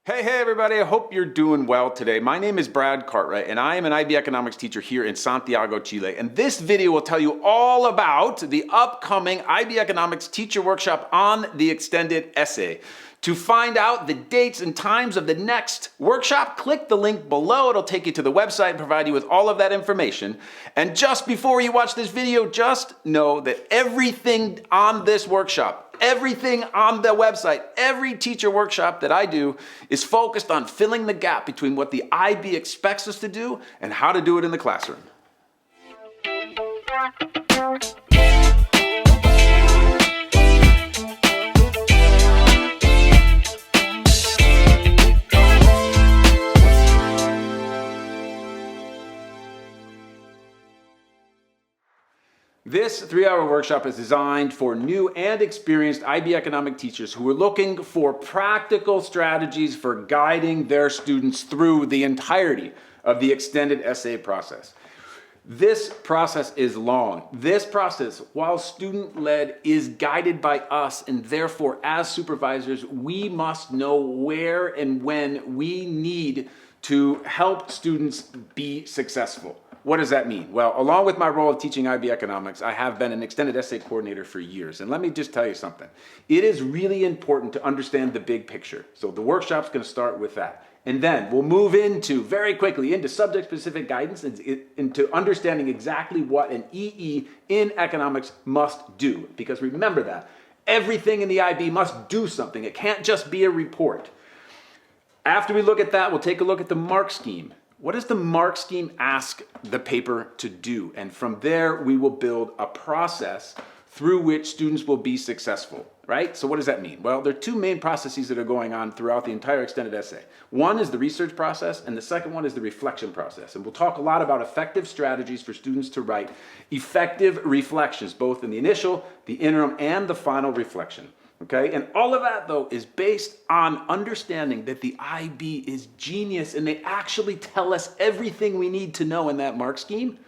Hey everybody, I hope you're doing well today. My name is Brad Cartwright and I am an IB economics teacher here in Santiago, Chile. And this video will tell you all about the upcoming IB economics teacher workshop on the extended essay. To find out the dates and times of the next workshop, click the link below. It'll take you to the website and provide you with all of that information. And just before you watch this video, just know that everything on this workshop, everything on the website, every teacher workshop that I do is focused on filling the gap between what the IB expects us to do and how to do it in the classroom. This 3-hour workshop is designed for new and experienced IB economic teachers who are looking for practical strategies for guiding their students through the entirety of the extended essay process. This process is long. This process, while student-led, is guided by us, and therefore, as supervisors, we must know where and when we need to help students be successful. What does that mean? Well, along with my role of teaching IB economics, I have been an extended essay coordinator for years. And let me just tell you something. It is really important to understand the big picture. So the workshop's going to start with that. And then we'll move very quickly into subject-specific guidance and into understanding exactly what an EE in economics must do. Because remember that everything in the IB must do something. It can't just be a report. After we look at that, we'll take a look at the mark scheme. What does the mark scheme ask the paper to do? And from there, we will build a process through which students will be successful, right? So what does that mean? Well, there are two main processes that are going on throughout the entire extended essay. One is the research process, and the second one is the reflection process. And we'll talk a lot about effective strategies for students to write effective reflections, both in the initial, the interim, and the final reflection. Okay, and all of that, though, is based on understanding that the IB is genius and they actually tell us everything we need to know in that mark scheme.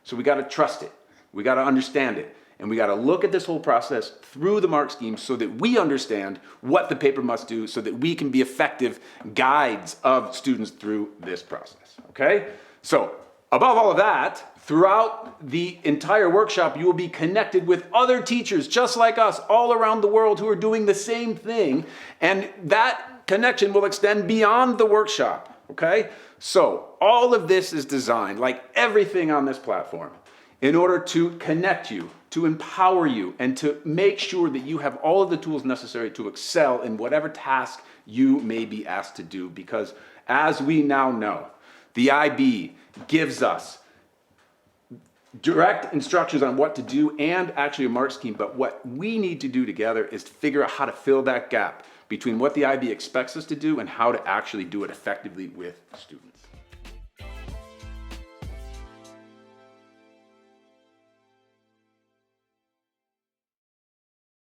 So we got to trust it. We got to understand it. And we got to look at this whole process through the mark scheme so that we understand what the paper must do so that we can be effective guides of students through this process. Okay, so above all of that, throughout the entire workshop, you will be connected with other teachers just like us all around the world who are doing the same thing. And that connection will extend beyond the workshop, okay? So all of this is designed, like everything on this platform, in order to connect you, to empower you, and to make sure that you have all of the tools necessary to excel in whatever task you may be asked to do. Because as we now know, the IB gives us direct instructions on what to do and actually a mark scheme, but what we need to do together is to figure out how to fill that gap between what the IB expects us to do and how to actually do it effectively with students.